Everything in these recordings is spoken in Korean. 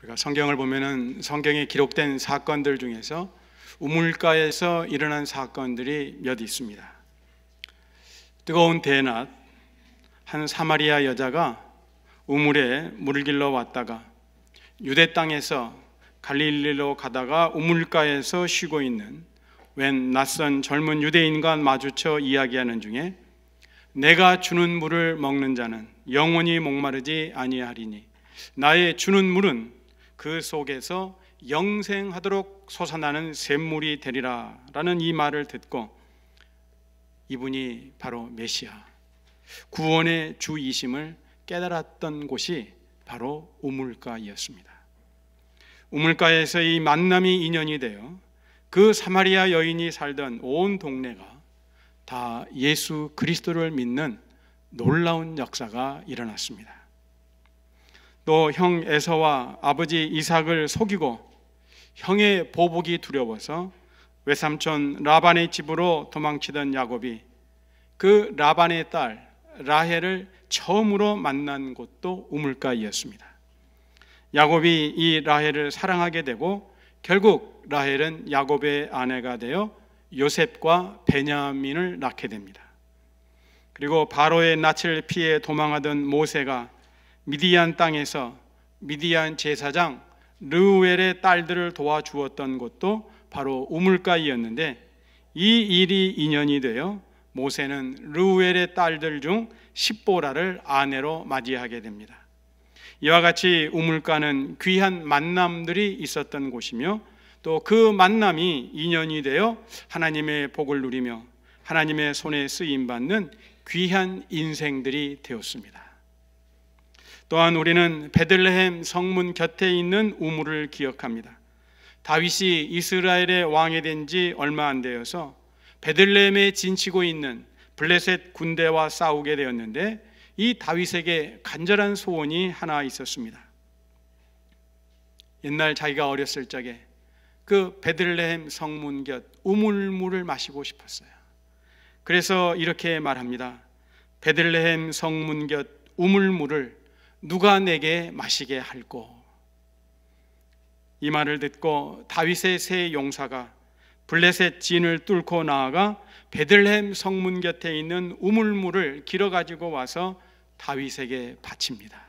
우리가 성경을 보면은 성경에 기록된 사건들 중에서 우물가에서 일어난 사건들이 몇 있습니다. 뜨거운 대낮 한 사마리아 여자가 우물에 물을 길러 왔다가 유대 땅에서 갈릴리로 가다가 우물가에서 쉬고 있는 웬 낯선 젊은 유대인과 마주쳐 이야기하는 중에 내가 주는 물을 먹는 자는 영원히 목마르지 아니하리니 나의 주는 물은 그 속에서 영생하도록 솟아나는 샘물이 되리라 라는 이 말을 듣고 이분이 바로 메시아, 구원의 주이심을 깨달았던 곳이 바로 우물가였습니다. 우물가에서 이 만남이 인연이 되어 그 사마리아 여인이 살던 온 동네가 다 예수 그리스도를 믿는 놀라운 역사가 일어났습니다. 또 형 에서와 아버지 이삭을 속이고 형의 보복이 두려워서 외삼촌 라반의 집으로 도망치던 야곱이 그 라반의 딸 라헬을 처음으로 만난 곳도 우물가이었습니다. 야곱이 이 라헬을 사랑하게 되고 결국 라헬은 야곱의 아내가 되어 요셉과 베냐민을 낳게 됩니다. 그리고 바로의 낯을 피해 도망하던 모세가 미디안 땅에서 미디안 제사장 르우엘의 딸들을 도와주었던 곳도 바로 우물가이었는데 이 일이 인연이 되어 모세는 르우엘의 딸들 중 십보라를 아내로 맞이하게 됩니다. 이와 같이 우물가는 귀한 만남들이 있었던 곳이며 또 그 만남이 인연이 되어 하나님의 복을 누리며 하나님의 손에 쓰임받는 귀한 인생들이 되었습니다. 또한 우리는 베들레헴 성문 곁에 있는 우물을 기억합니다. 다윗이 이스라엘의 왕이 된 지 얼마 안 되어서 베들레헴에 진치고 있는 블레셋 군대와 싸우게 되었는데 이 다윗에게 간절한 소원이 하나 있었습니다. 옛날 자기가 어렸을 적에 그 베들레헴 성문 곁 우물물을 마시고 싶었어요. 그래서 이렇게 말합니다. 베들레헴 성문 곁 우물물을 누가 내게 마시게 할꼬. 이 말을 듣고 다윗의 세 용사가 블레셋 진을 뚫고 나아가 베들레헴 성문 곁에 있는 우물물을 길어 가지고 와서 다윗에게 바칩니다.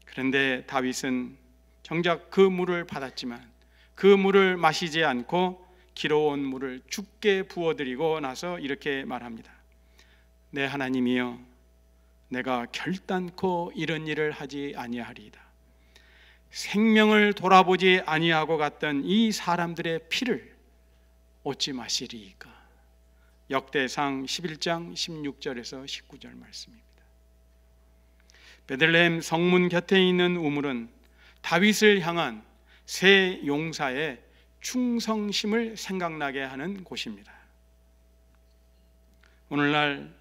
그런데 다윗은 정작 그 물을 받았지만 그 물을 마시지 않고 길어온 물을 죽게 부어드리고 나서 이렇게 말합니다. 내 하나님이여, 내가 결단코 이런 일을 하지 아니하리이다. 생명을 돌아보지 아니하고 갔던 이 사람들의 피를 어찌 마시리이까. 역대상 11장 16절에서 19절 말씀입니다. 베들레헴 성문 곁에 있는 우물은 다윗을 향한 세 용사의 충성심을 생각나게 하는 곳입니다. 오늘날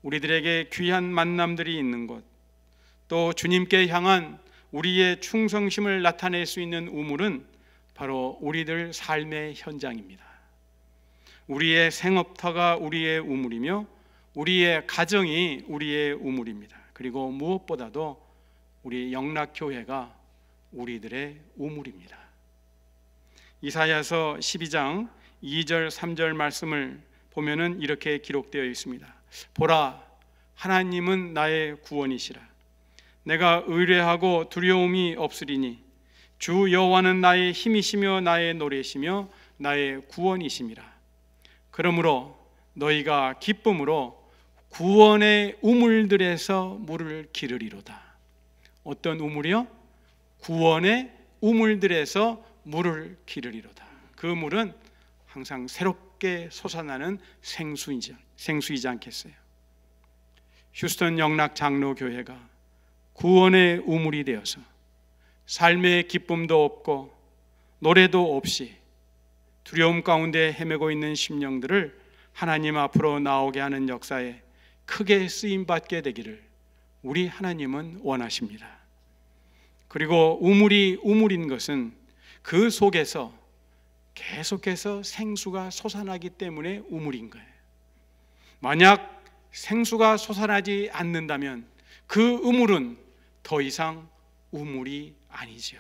우리들에게 귀한 만남들이 있는 곳, 또 주님께 향한 우리의 충성심을 나타낼 수 있는 우물은 바로 우리들 삶의 현장입니다. 우리의 생업터가 우리의 우물이며 우리의 가정이 우리의 우물입니다. 그리고 무엇보다도 우리 영락교회가 우리들의 우물입니다. 이사야서 12장 2절 3절 말씀을 보면은 이렇게 기록되어 있습니다. 보라, 하나님은 나의 구원이시라. 내가 의뢰하고 두려움이 없으리니 주 여호와는 나의 힘이시며 나의 노래시며 나의 구원이심이라. 그러므로 너희가 기쁨으로 구원의 우물들에서 물을 기르리로다. 어떤 우물이요? 구원의 우물들에서 물을 기르리로다. 그 물은 항상 새롭게 솟아나는 생수이지 않겠어요? 휴스턴 영락 장로교회가 구원의 우물이 되어서 삶의 기쁨도 없고 노래도 없이 두려움 가운데 헤매고 있는 심령들을 하나님 앞으로 나오게 하는 역사에 크게 쓰임받게 되기를 우리 하나님은 원하십니다. 그리고 우물이 우물인 것은 그 속에서 계속해서 생수가 솟아나기 때문에 우물인 거예요. 만약 생수가 솟아나지 않는다면 그 우물은 더 이상 우물이 아니죠.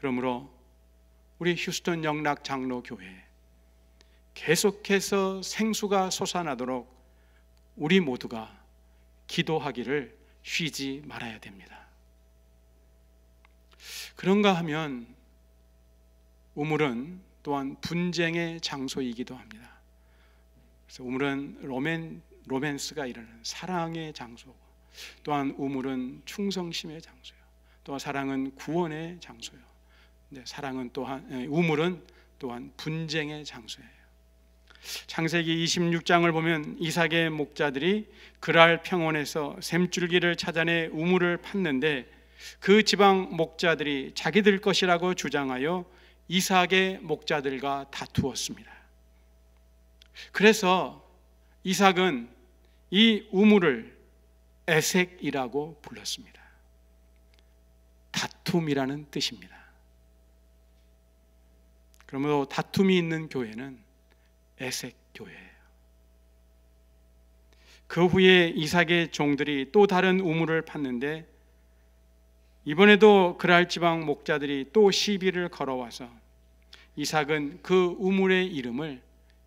그러므로 우리 휴스턴 영락 장로교회 계속해서 생수가 솟아나도록 우리 모두가 기도하기를 쉬지 말아야 됩니다. 그런가 하면 우물은 또한 분쟁의 장소이기도 합니다. 그래서 우물은 로맨스가 일어나는 사랑의 장소고, 또한 우물은 충성심의 장소요, 또한 사랑은 구원의 장소요. 근데 우물은 또한 분쟁의 장소예요. 창세기 26장을 보면 이삭의 목자들이 그랄 평원에서 샘줄기를 찾아내 우물을 팠는데 그 지방 목자들이 자기들 것이라고 주장하여 이삭의 목자들과 다투었습니다. 그래서 이삭은 이 우물을 에색이라고 불렀습니다. 다툼이라는 뜻입니다. 그러므로 다툼이 있는 교회는 에색 교회예요. 그 후에 이삭의 종들이 또 다른 우물을 팠는데 이번에도 그랄 지방 목자들이 또 시비를 걸어와서 이삭은 그 우물의 이름을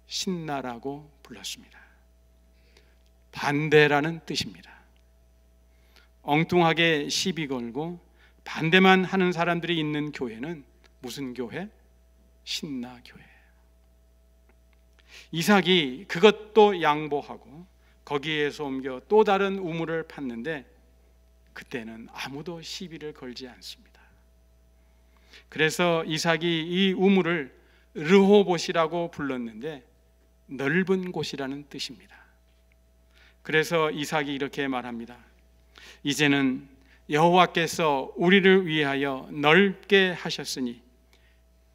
신나라고 불렀습니다. 반대라는 뜻입니다. 엉뚱하게 시비 걸고 반대만 하는 사람들이 있는 교회는 무슨 교회? 신나 교회. 이삭이 그것도 양보하고 거기에서 옮겨 또 다른 우물을 팠는데 그때는 아무도 시비를 걸지 않습니다. 그래서 이삭이 이 우물을 르호봇이라고 불렀는데 넓은 곳이라는 뜻입니다. 그래서 이삭이 이렇게 말합니다. 이제는 여호와께서 우리를 위하여 넓게 하셨으니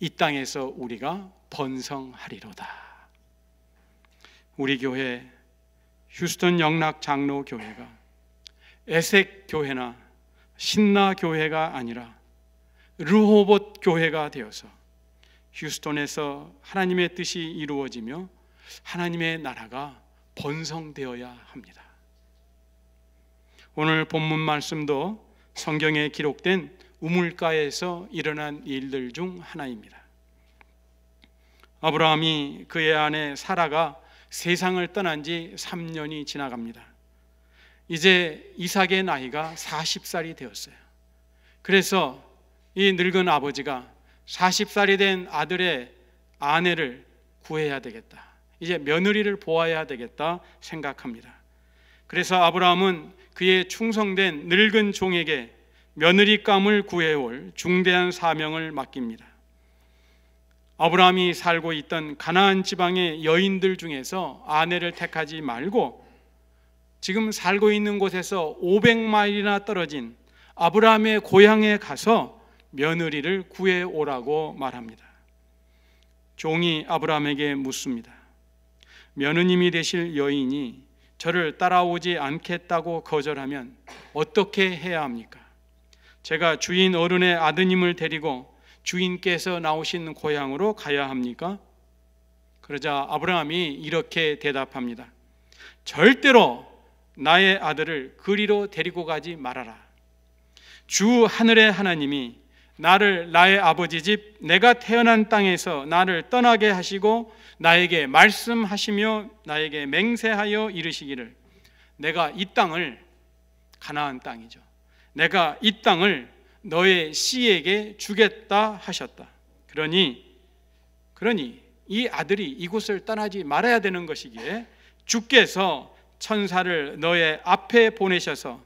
이 땅에서 우리가 번성하리로다. 우리 교회 휴스턴 영락 장로 교회가 에색 교회나 신나 교회가 아니라 르호봇 교회가 되어서 휴스턴에서 하나님의 뜻이 이루어지며 하나님의 나라가 번성되어야 합니다. 오늘 본문 말씀도 성경에 기록된 우물가에서 일어난 일들 중 하나입니다. 아브라함이 그의 아내 사라가 세상을 떠난 지 3년이 지나갑니다. 이제 이삭의 나이가 40살이 되었어요. 그래서 이 늙은 아버지가 40살이 된 아들의 아내를 구해야 되겠다, 이제 며느리를 보아야 되겠다 생각합니다. 그래서 아브라함은 그의 충성된 늙은 종에게 며느리감을 구해올 중대한 사명을 맡깁니다. 아브라함이 살고 있던 가나안 지방의 여인들 중에서 아내를 택하지 말고 지금 살고 있는 곳에서 500마일이나 떨어진 아브라함의 고향에 가서 며느리를 구해오라고 말합니다. 종이 아브라함에게 묻습니다. 며느님이 되실 여인이 저를 따라오지 않겠다고 거절하면 어떻게 해야 합니까? 제가 주인 어른의 아드님을 데리고 주인께서 나오신 고향으로 가야 합니까? 그러자 아브라함이 이렇게 대답합니다. 절대로 나의 아들을 그리로 데리고 가지 말아라. 주 하늘의 하나님이 나를 나의 아버지 집 내가 태어난 땅에서 나를 떠나게 하시고 나에게 말씀하시며 나에게 맹세하여 이르시기를 내가 이 땅을, 가나안 땅이죠, 내가 이 땅을 너의 씨에게 주겠다 하셨다. 그러니 이 아들이 이곳을 떠나지 말아야 되는 것이기에 주께서 천사를 너의 앞에 보내셔서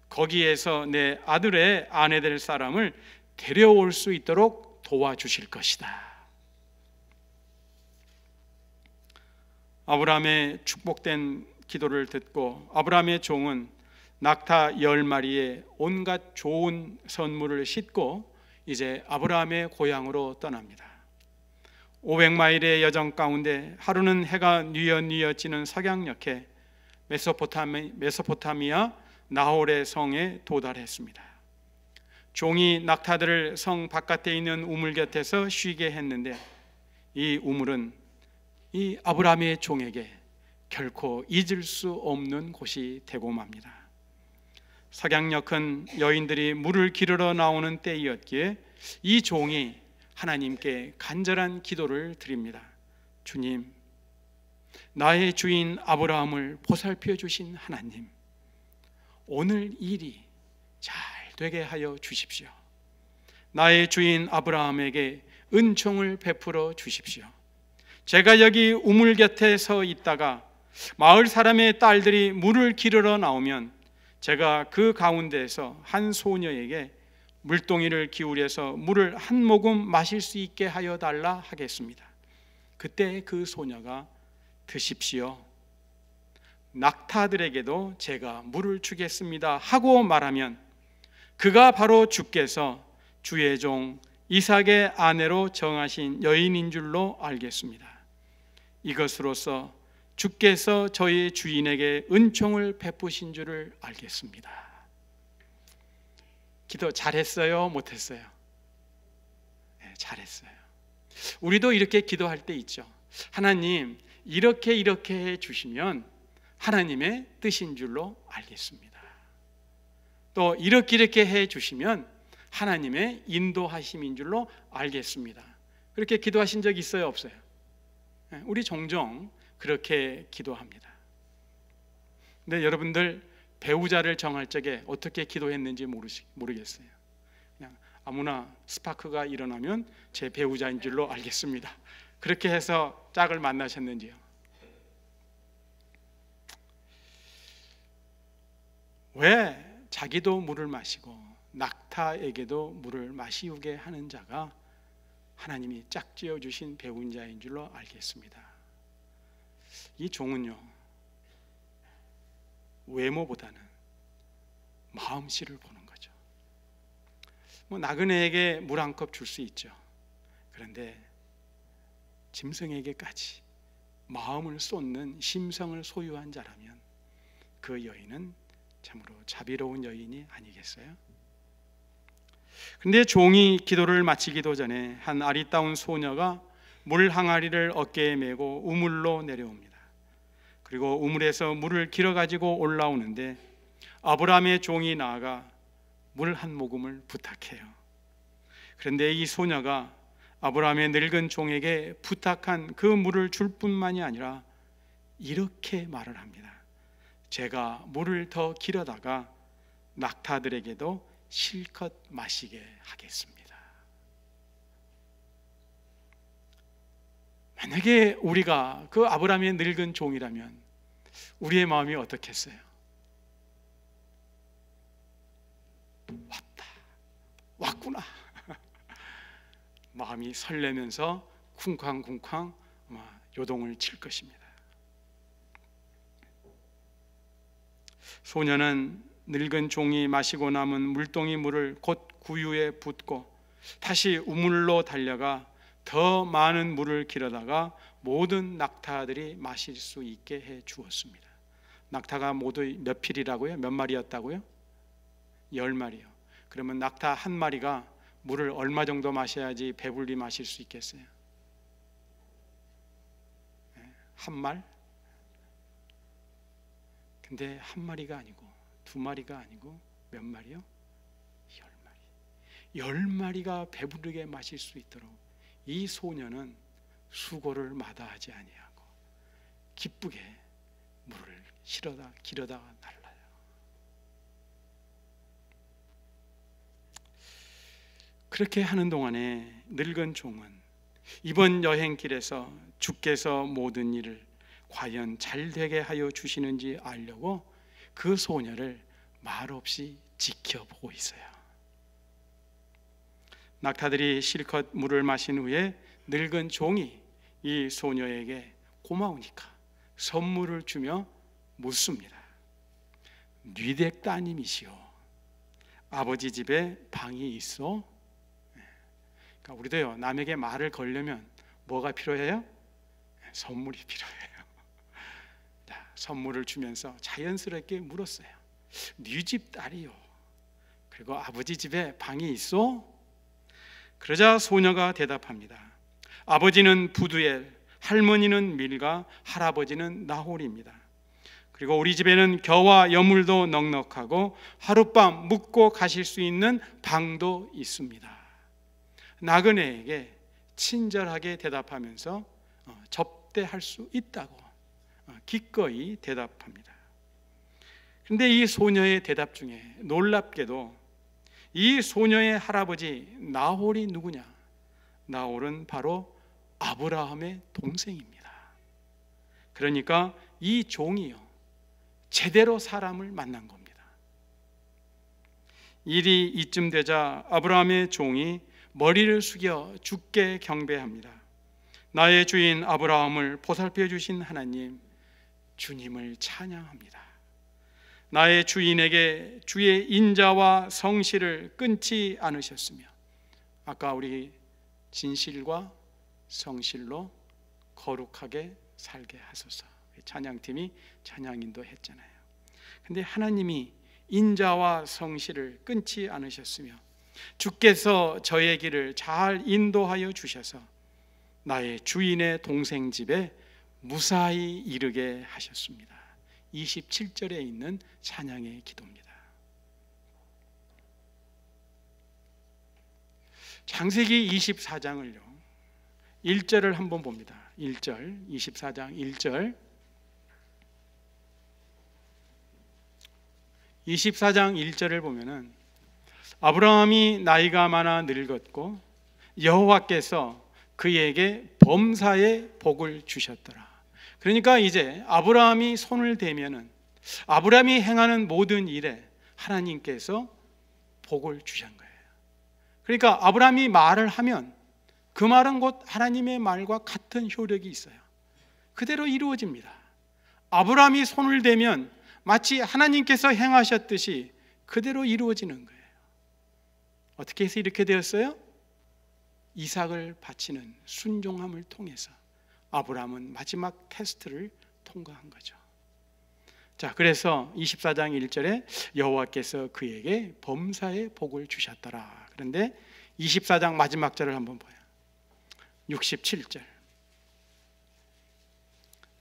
거기에서 내 아들의 아내 될 사람을 데려올 수 있도록 도와주실 것이다. 아브라함의 축복된 기도를 듣고 아브라함의 종은 낙타 10마리에 온갖 좋은 선물을 싣고 이제 아브라함의 고향으로 떠납니다. 500마일의 여정 가운데 하루는 해가 뉘엿뉘엿 지는 석양녘에 메소포타미아 나홀의 성에 도달했습니다. 종이 낙타들을 성 바깥에 있는 우물 곁에서 쉬게 했는데 이 우물은 이 아브라함의 종에게 결코 잊을 수 없는 곳이 되고 맙니다. 석양녘은 여인들이 물을 기르러 나오는 때이었기에 이 종이 하나님께 간절한 기도를 드립니다. 주님, 나의 주인 아브라함을 보살펴 주신 하나님, 오늘 일이 잘 되게 하여 주십시오. 나의 주인 아브라함에게 은총을 베풀어 주십시오. 제가 여기 우물 곁에 서 있다가 마을 사람의 딸들이 물을 기르러 나오면 제가 그 가운데에서 한 소녀에게 물동이를 기울여서 물을 한 모금 마실 수 있게 하여 달라 하겠습니다. 그때 그 소녀가 드십시오, 낙타들에게도 제가 물을 주겠습니다 하고 말하면 그가 바로 주께서 주의 종 이삭의 아내로 정하신 여인인 줄로 알겠습니다. 이것으로서 주께서 저희 주인에게 은총을 베푸신 줄을 알겠습니다. 기도 잘했어요? 못했어요? 네, 잘했어요. 우리도 이렇게 기도할 때 있죠. 하나님, 이렇게 해주시면 하나님의 뜻인 줄로 알겠습니다. 또 이렇게 해주시면 하나님의 인도하심인 줄로 알겠습니다. 그렇게 기도하신 적 있어요? 없어요? 우리 종종 그렇게 기도합니다. 근데 여러분들 배우자를 정할 적에 어떻게 기도했는지 모르겠어요. 그냥 아무나 스파크가 일어나면 제 배우자인 줄로 알겠습니다. 그렇게 해서 짝을 만나셨는지요? 왜 자기도 물을 마시고 낙타에게도 물을 마시우게 하는 자가 하나님이 짝지어 주신 배우자인 줄로 알겠습니다. 이 종은요, 외모보다는 마음씨를 보는 거죠. 나그네에게 물 한 컵 줄 수 있죠. 그런데 짐승에게까지 마음을 쏟는 심성을 소유한 자라면 그 여인은 참으로 자비로운 여인이 아니겠어요? 그런데 종이 기도를 마치기도 전에 한 아리따운 소녀가 물 항아리를 어깨에 메고 우물로 내려옵니다. 그리고 우물에서 물을 길어 가지고 올라오는데 아브라함의 종이 나아가 물 한 모금을 부탁해요. 그런데 이 소녀가 아브라함의 늙은 종에게 부탁한 그 물을 줄 뿐만이 아니라 이렇게 말을 합니다. 제가 물을 더 길어다가 낙타들에게도 실컷 마시게 하겠습니다. 만약에 우리가 그 아브라함의 늙은 종이라면 우리의 마음이 어떻겠어요? 왔구나. 마음이 설레면서 쿵쾅쿵쾅 요동을 칠 것입니다. 소녀는 늙은 종이 마시고 남은 물동이 물을 곧 구유에 붓고 다시 우물로 달려가 더 많은 물을 길어다가 모든 낙타들이 마실 수 있게 해 주었습니다. 낙타가 모두 몇 필이라고요? 몇 마리였다고요? 10마리요. 그러면 낙타 한 마리가 물을 얼마 정도 마셔야지 배불리 마실 수 있겠어요? 한 말? 근데 한 마리가 아니고 두 마리가 아니고 몇 마리요? 10마리. 10마리가 배부르게 마실 수 있도록 이 소녀는 수고를 마다하지 아니하고 기쁘게 물을 길어다가 날라요. 그렇게 하는 동안에 늙은 종은 이번 여행길에서 주께서 모든 일을 과연 잘 되게 하여 주시는지 알려고 그 소녀를 말없이 지켜보고 있어요. 낙타들이 실컷 물을 마신 후에 늙은 종이 이 소녀에게 고마우니까 선물을 주며 묻습니다. 뉘댁 따님이시오, 아버지 집에 방이 있어? 그러니까 우리도요, 남에게 말을 걸려면 뭐가 필요해요? 선물이 필요해요. 자, 선물을 주면서 자연스럽게 물었어요. 네 집 딸이요, 그리고 아버지 집에 방이 있어? 그러자 소녀가 대답합니다. 아버지는 부두엘, 할머니는 밀가, 할아버지는 나홀입니다. 그리고 우리 집에는 겨와 여물도 넉넉하고 하룻밤 묵고 가실 수 있는 방도 있습니다. 나그네에게 친절하게 대답하면서 접대할 수 있다고 기꺼이 대답합니다. 그런데 이 소녀의 대답 중에 놀랍게도 이 소녀의 할아버지 나홀이 누구냐? 나홀은 바로 아브라함의 동생입니다. 그러니까 이 종이요, 제대로 사람을 만난 겁니다. 일이 이쯤 되자 아브라함의 종이 머리를 숙여 주께 경배합니다. 나의 주인 아브라함을 보살펴 주신 하나님, 주님을 찬양합니다. 나의 주인에게 주의 인자와 성실을 끊지 않으셨으며, 아까 우리 진실과 성실로 거룩하게 살게 하소서, 찬양팀이 찬양인도 했잖아요. 근데 하나님이 인자와 성실을 끊지 않으셨으며 주께서 저의 길을 잘 인도하여 주셔서 나의 주인의 동생 집에 무사히 이르게 하셨습니다. 27절에 있는 찬양의 기도입니다. 창세기 24장을요 1절을 한번 봅니다. 1절, 24장 1절. 24장 1절을 보면은 아브라함이 나이가 많아 늙었고 여호와께서 그에게 범사의 복을 주셨더라. 그러니까 이제 아브라함이 손을 대면은 아브라함이 행하는 모든 일에 하나님께서 복을 주신 거예요. 그러니까 아브라함이 말을 하면 그 말은 곧 하나님의 말과 같은 효력이 있어요. 그대로 이루어집니다. 아브라함이 손을 대면 마치 하나님께서 행하셨듯이 그대로 이루어지는 거예요. 어떻게 해서 이렇게 되었어요? 이삭을 바치는 순종함을 통해서 아브라함은 마지막 테스트를 통과한 거죠. 자, 그래서 24장 1절에 여호와께서 그에게 범사의 복을 주셨더라. 그런데 24장 마지막 절을 한번 봐요. 67절.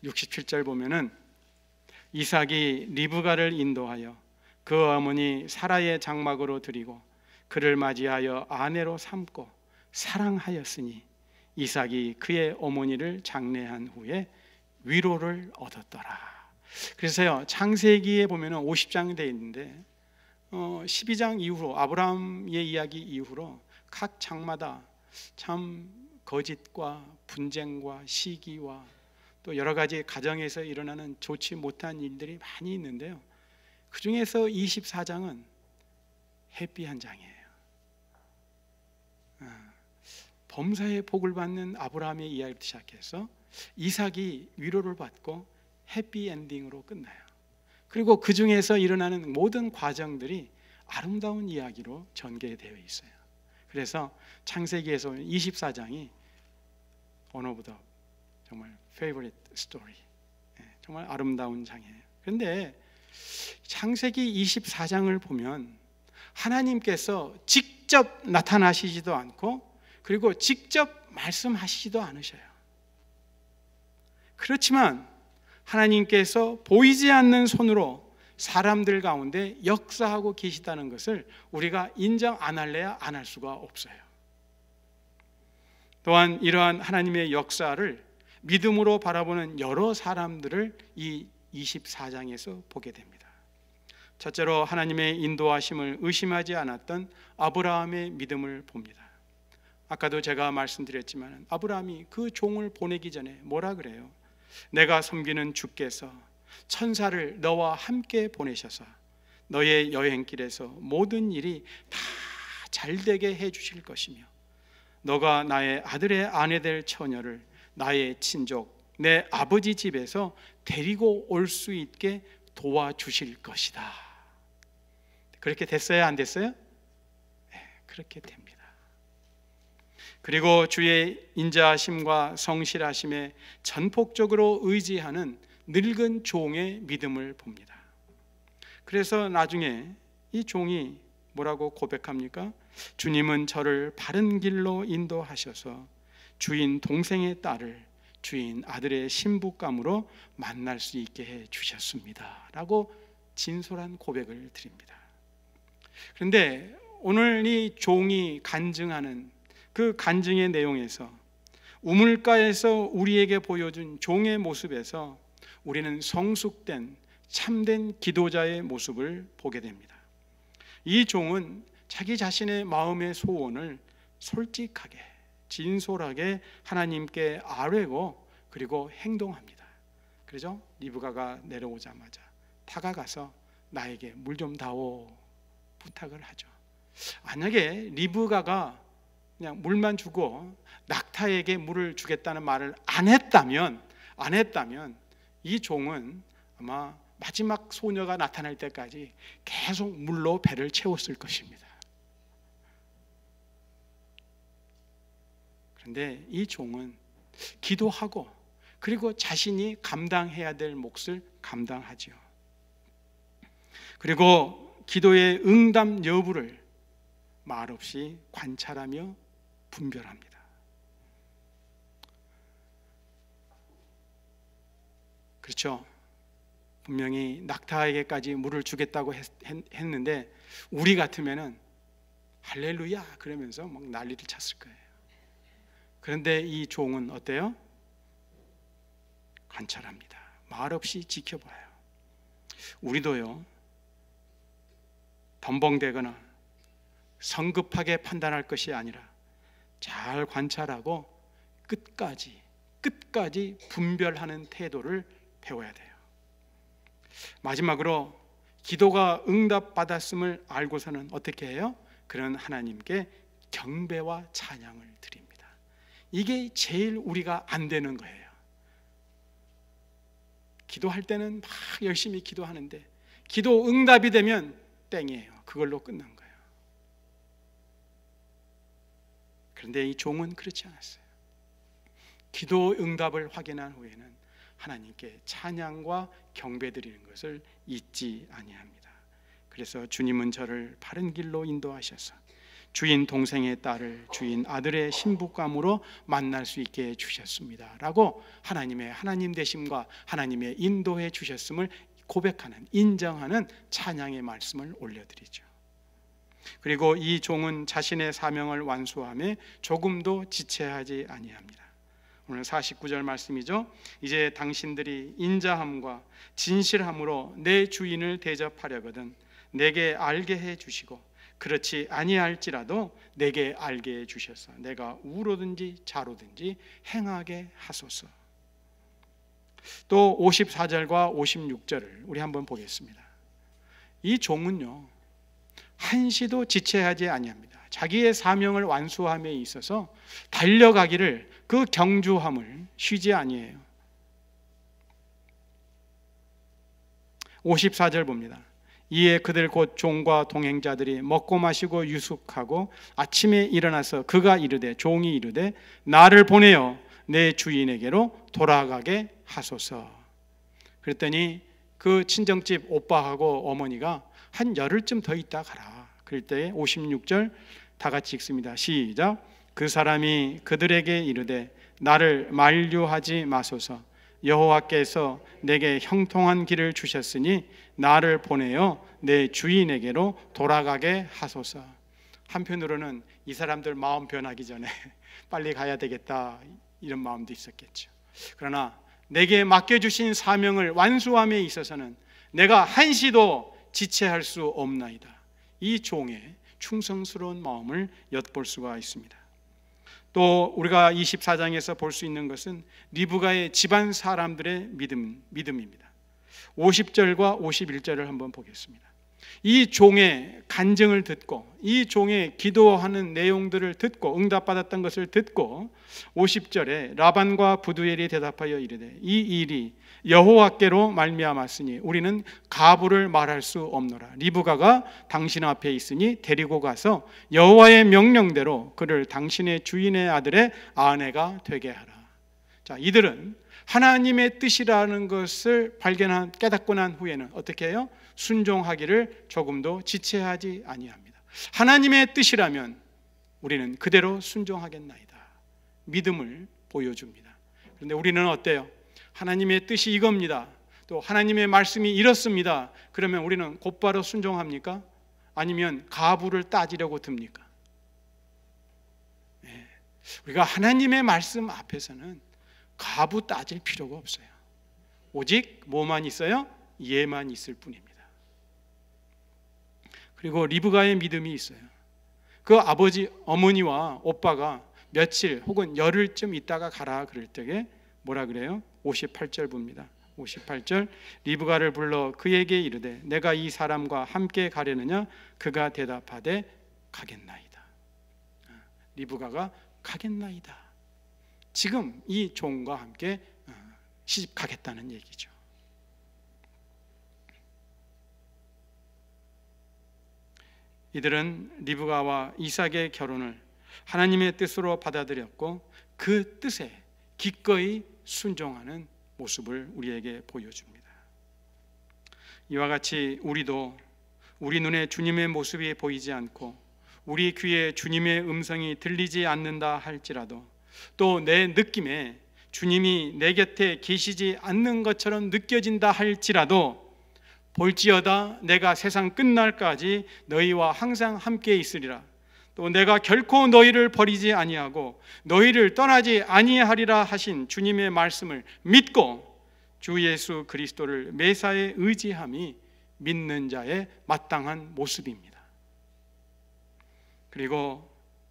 67절 보면은 이삭이 리브가를 인도하여 그 어머니 사라의 장막으로 드리고 그를 맞이하여 아내로 삼고 사랑하였으니 이삭이 그의 어머니를 장례한 후에 위로를 얻었더라. 그래서요 창세기에 보면은 50장이 되어 있는데 12장 이후로 아브라함의 이야기 이후로 각 장마다 참 거짓과 분쟁과 시기와 또 여러 가지 가정에서 일어나는 좋지 못한 일들이 많이 있는데요, 그 중에서 24장은 해피한 장이에요. 범사의 복을 받는 아브라함의 이야기부터 시작해서 이삭이 위로를 받고 해피엔딩으로 끝나요. 그리고 그 중에서 일어나는 모든 과정들이 아름다운 이야기로 전개되어 있어요. 그래서 창세기에서 24장이 one of the 정말 favorite story, 정말 아름다운 장이에요. 그런데 창세기 24장을 보면 하나님께서 직접 나타나시지도 않고 그리고 직접 말씀하시지도 않으셔요. 그렇지만 하나님께서 보이지 않는 손으로 사람들 가운데 역사하고 계시다는 것을 우리가 인정 안 할래야 안 할 수가 없어요. 또한 이러한 하나님의 역사를 믿음으로 바라보는 여러 사람들을 이 24장에서 보게 됩니다. 첫째로 하나님의 인도하심을 의심하지 않았던 아브라함의 믿음을 봅니다. 아까도 제가 말씀드렸지만 아브라함이 그 종을 보내기 전에 뭐라 그래요? 내가 섬기는 주께서 천사를 너와 함께 보내셔서 너의 여행길에서 모든 일이 다 잘되게 해주실 것이며 너가 나의 아들의 아내 될 처녀를 나의 친족 내 아버지 집에서 데리고 올 수 있게 도와주실 것이다. 그렇게 됐어요? 안 됐어요? 네, 그렇게 됩니다. 그리고 주의 인자하심과 성실하심에 전폭적으로 의지하는 늙은 종의 믿음을 봅니다. 그래서 나중에 이 종이 뭐라고 고백합니까? 주님은 저를 바른 길로 인도하셔서 주인 동생의 딸을 주인 아들의 신부감으로 만날 수 있게 해 주셨습니다 라고 진솔한 고백을 드립니다. 그런데 오늘 이 종이 간증하는 그 간증의 내용에서, 우물가에서 우리에게 보여준 종의 모습에서 우리는 성숙된 참된 기도자의 모습을 보게 됩니다. 이 종은 자기 자신의 마음의 소원을 솔직하게, 진솔하게 하나님께 아뢰고 그리고 행동합니다. 그래서 리브가가 내려오자마자 다가가서 나에게 물 좀 다오 부탁을 하죠. 만약에 리브가가 그냥 물만 주고 낙타에게 물을 주겠다는 말을 안 했다면 이 종은 아마 마지막 소녀가 나타날 때까지 계속 물로 배를 채웠을 것입니다. 그런데 이 종은 기도하고 그리고 자신이 감당해야 될 몫을 감당하죠. 그리고 기도의 응답 여부를 말없이 관찰하며 분별합니다. 그렇죠. 분명히 낙타에게까지 물을 주겠다고 했는데 우리 같으면은 할렐루야 그러면서 막 난리를 쳤을 거예요. 그런데 이 종은 어때요? 관찰합니다. 말없이 지켜봐요. 우리도요, 덤벙대거나 성급하게 판단할 것이 아니라 잘 관찰하고 끝까지 분별하는 태도를 배워야 돼요. 마지막으로 기도가 응답받았음을 알고서는 어떻게 해요? 그런 하나님께 경배와 찬양을 드립니다. 이게 제일 우리가 안 되는 거예요. 기도할 때는 막 열심히 기도하는데 기도 응답이 되면 땡이에요. 그걸로 끝난 거예요. 그런데 이 종은 그렇지 않았어요. 기도 응답을 확인한 후에는 하나님께 찬양과 경배 드리는 것을 잊지 아니합니다. 그래서 주님은 저를 바른 길로 인도하셔서 주인 동생의 딸을 주인 아들의 신부감으로 만날 수 있게 해주셨습니다 라고 하나님의 하나님 되심과 하나님의 인도해 주셨음을 고백하는, 인정하는 찬양의 말씀을 올려드리죠. 그리고 이 종은 자신의 사명을 완수함에 조금도 지체하지 아니합니다. 오늘 49절 말씀이죠. 이제 당신들이 인자함과 진실함으로 내 주인을 대접하려거든 내게 알게 해 주시고 그렇지 아니할지라도 내게 알게 해 주셔서 내가 우로든지 좌로든지 행하게 하소서. 또 54절과 56절을 우리 한번 보겠습니다. 이 종은요, 한시도 지체하지 아니합니다. 자기의 사명을 완수함에 있어서 달려가기를, 그 경주함을 쉬지 아니해요. 54절 봅니다. 이에 그들 곧 종과 동행자들이 먹고 마시고 유숙하고 아침에 일어나서 그가 이르되, 종이 이르되 나를 보내어 내 주인에게로 돌아가게 하소서. 그랬더니 그 친정집 오빠하고 어머니가 한 열흘쯤 더 있다 가라. 그럴 때 56절 다 같이 읽습니다. 시작. 그 사람이 그들에게 이르되 나를 만류하지 마소서. 여호와께서 내게 형통한 길을 주셨으니 나를 보내어 내 주인에게로 돌아가게 하소서. 한편으로는 이 사람들 마음 변하기 전에 빨리 가야 되겠다 이런 마음도 있었겠죠. 그러나 내게 맡겨주신 사명을 완수함에 있어서는 내가 한시도 지체할 수 없나이다. 이 종의 충성스러운 마음을 엿볼 수가 있습니다. 또 우리가 24장에서 볼 수 있는 것은 리브가의 집안 사람들의 믿음입니다. 50절과 51절을 한번 보겠습니다. 이 종의 간증을 듣고 이 종의 기도하는 내용들을 듣고 응답받았던 것을 듣고 50절에 라반과 부두엘이 대답하여 이르되 이 일이 여호와께로 말미암았으니 우리는 가부를 말할 수 없노라. 리브가가 당신 앞에 있으니 데리고 가서 여호와의 명령대로 그를 당신의 주인의 아들의 아내가 되게 하라. 자, 이들은 하나님의 뜻이라는 것을 깨닫고 난 후에는 어떻게 해요? 순종하기를 조금도 지체하지 아니합니다. 하나님의 뜻이라면 우리는 그대로 순종하겠나이다. 믿음을 보여줍니다. 그런데 우리는 어때요? 하나님의 뜻이 이겁니다. 또 하나님의 말씀이 이렇습니다. 그러면 우리는 곧바로 순종합니까? 아니면 가부를 따지려고 듭니까? 네. 우리가 하나님의 말씀 앞에서는 가부 따질 필요가 없어요. 오직 뭐만 있어요? 예만 있을 뿐입니다. 그리고 리브가의 믿음이 있어요. 그 아버지, 어머니와 오빠가 며칠 혹은 열흘쯤 있다가 가라 그럴 때에 뭐라 그래요? 58절 봅니다. 58절, 리브가를 불러 그에게 이르되 내가 이 사람과 함께 가려느냐? 그가 대답하되 가겠나이다. 리브가가 가겠나이다. 지금 이 종과 함께 시집 가겠다는 얘기죠. 이들은 리브가와 이삭의 결혼을 하나님의 뜻으로 받아들였고 그 뜻에 기꺼이 순종하는 모습을 우리에게 보여줍니다. 이와 같이 우리도 우리 눈에 주님의 모습이 보이지 않고 우리 귀에 주님의 음성이 들리지 않는다 할지라도 또 내 느낌에 주님이 내 곁에 계시지 않는 것처럼 느껴진다 할지라도 볼지어다 내가 세상 끝날까지 너희와 항상 함께 있으리라. 또 내가 결코 너희를 버리지 아니하고 너희를 떠나지 아니하리라 하신 주님의 말씀을 믿고 주 예수 그리스도를 매사에 의지함이 믿는 자의 마땅한 모습입니다. 그리고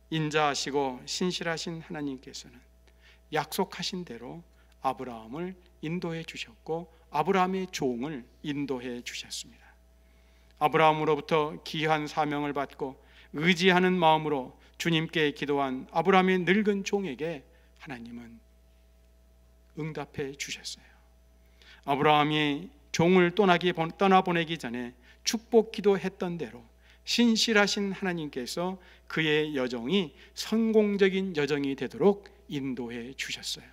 인자하시고 신실하신 하나님께서는 약속하신 대로 아브라함을 인도해 주셨고 아브라함의 종을 인도해 주셨습니다. 아브라함으로부터 귀한 사명을 받고 의지하는 마음으로 주님께 기도한 아브라함의 늙은 종에게 하나님은 응답해 주셨어요. 아브라함이 종을 떠나보내기 전에 축복 기도했던 대로 신실하신 하나님께서 그의 여정이 성공적인 여정이 되도록 인도해 주셨어요.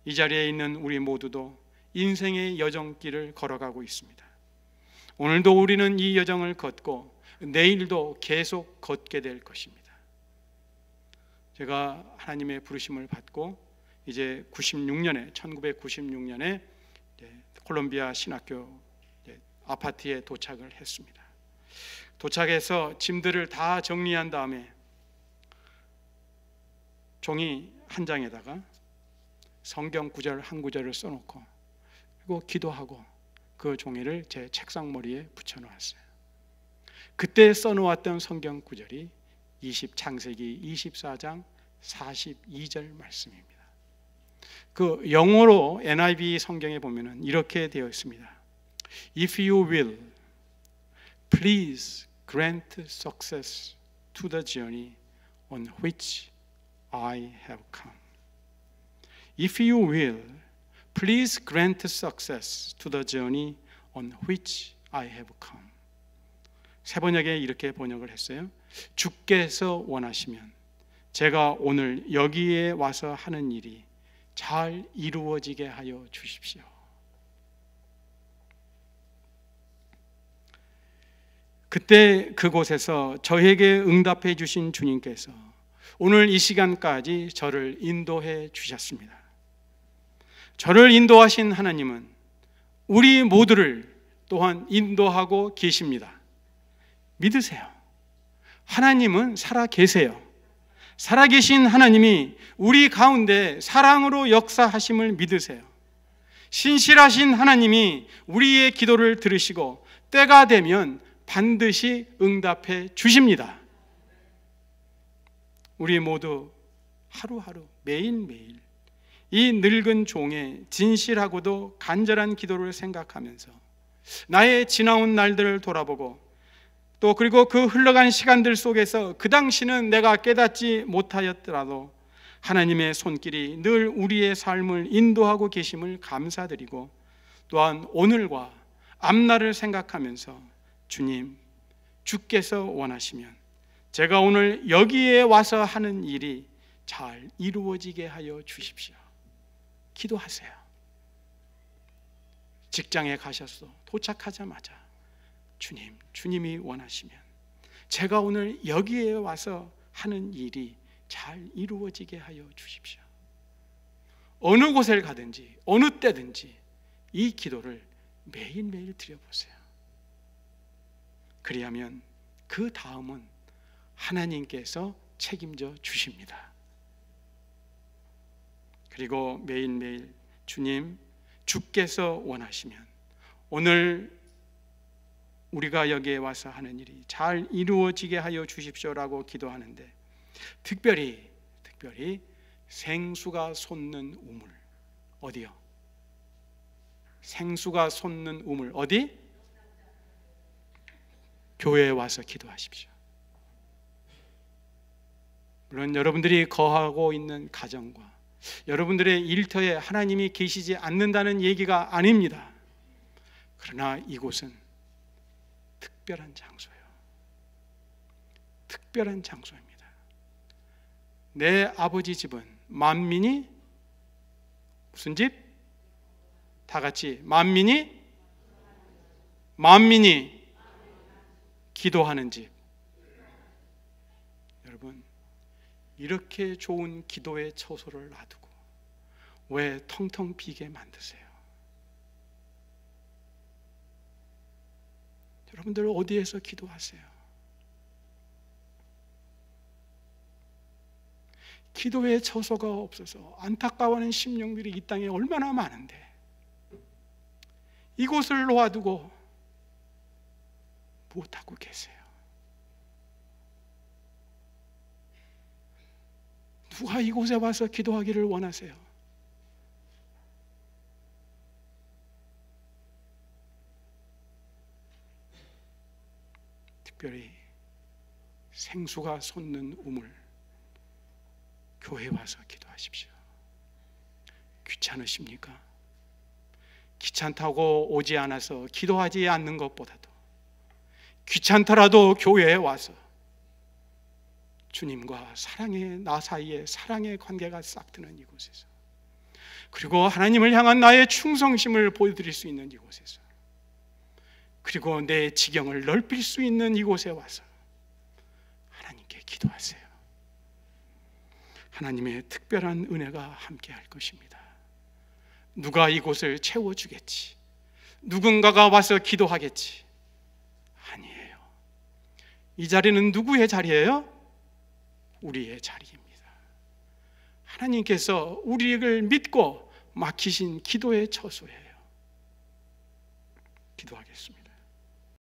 이 자리에 있는 우리 모두도 인생의 여정길을 걸어가고 있습니다. 오늘도 우리는 이 여정을 걷고 내일도 계속 걷게 될 것입니다. 제가 하나님의 부르심을 받고 이제 1996년에 콜롬비아 신학교 아파트에 도착을 했습니다. 도착해서 짐들을 다 정리한 다음에 종이 한 장에다가 성경 구절 한 구절을 써놓고 그리고 기도하고 그 종이를 제 책상머리에 붙여놓았어요. 그때 써놓았던 성경 구절이 창세기 24장 42절 말씀입니다. 그 영어로 NIV 성경에 보면은 이렇게 되어 있습니다. If you will, please grant success to the journey on which I have come. If you will, please grant success to the journey on which I have come. 세 번역에 이렇게 번역을 했어요. 주께서 원하시면 제가 오늘 여기에 와서 하는 일이 잘 이루어지게 하여 주십시오. 그때 그곳에서 저에게 응답해 주신 주님께서 오늘 이 시간까지 저를 인도해 주셨습니다. 저를 인도하신 하나님은 우리 모두를 또한 인도하고 계십니다. 믿으세요. 하나님은 살아 계세요. 살아계신 하나님이 우리 가운데 사랑으로 역사하심을 믿으세요. 신실하신 하나님이 우리의 기도를 들으시고 때가 되면 반드시 응답해 주십니다. 우리 모두 하루하루 매일매일 이 늙은 종의 진실하고도 간절한 기도를 생각하면서 나의 지나온 날들을 돌아보고 또 그리고 그 흘러간 시간들 속에서 그 당시는 내가 깨닫지 못하였더라도 하나님의 손길이 늘 우리의 삶을 인도하고 계심을 감사드리고 또한 오늘과 앞날을 생각하면서 주님, 주께서 원하시면 제가 오늘 여기에 와서 하는 일이 잘 이루어지게 하여 주십시오. 기도하세요. 직장에 가셨어. 도착하자마자 주님, 주님이 원하시면 제가 오늘 여기에 와서 하는 일이 잘 이루어지게 하여 주십시오. 어느 곳을 가든지 어느 때든지 이 기도를 매일매일 드려보세요. 그리하면 그 다음은 하나님께서 책임져 주십니다. 그리고 매일매일 주님, 주께서 원하시면 오늘 우리가 여기에 와서 하는 일이 잘 이루어지게 하여 주십시오라고 기도하는데, 특별히 생수가 솟는 우물, 어디요? 생수가 솟는 우물 어디? 교회에 와서 기도하십시오. 물론 여러분들이 거하고 있는 가정과 여러분들의 일터에 하나님이 계시지 않는다는 얘기가 아닙니다. 그러나 이곳은 특별한 장소예요. 특별한 장소입니다. 내 아버지 집은 만민이 무슨 집? 다 같이 만민이 기도하는 집. 여러분, 이렇게 좋은 기도의 처소를 놔두고 왜 텅텅 비게 만드세요? 여러분들 어디에서 기도하세요? 기도의 처소가 없어서 안타까워하는 심령들이 이 땅에 얼마나 많은데, 이곳을 놓아두고 무엇하고 계세요? 누가 이곳에 와서 기도하기를 원하세요? 특별히 생수가 솟는 우물, 교회에 와서 기도하십시오. 귀찮으십니까? 귀찮다고 오지 않아서 기도하지 않는 것보다도 귀찮더라도 교회에 와서 주님과 사랑의 나 사이에 사랑의 관계가 싹 트는 이곳에서, 그리고 하나님을 향한 나의 충성심을 보여드릴 수 있는 이곳에서, 그리고 내 지경을 넓힐 수 있는 이곳에 와서 하나님께 기도하세요. 하나님의 특별한 은혜가 함께 할 것입니다. 누가 이곳을 채워주겠지, 누군가가 와서 기도하겠지, 아니에요. 이 자리는 누구의 자리예요? 우리의 자리입니다. 하나님께서 우리를 믿고 맡기신 기도의 처소예요. 기도하겠습니다.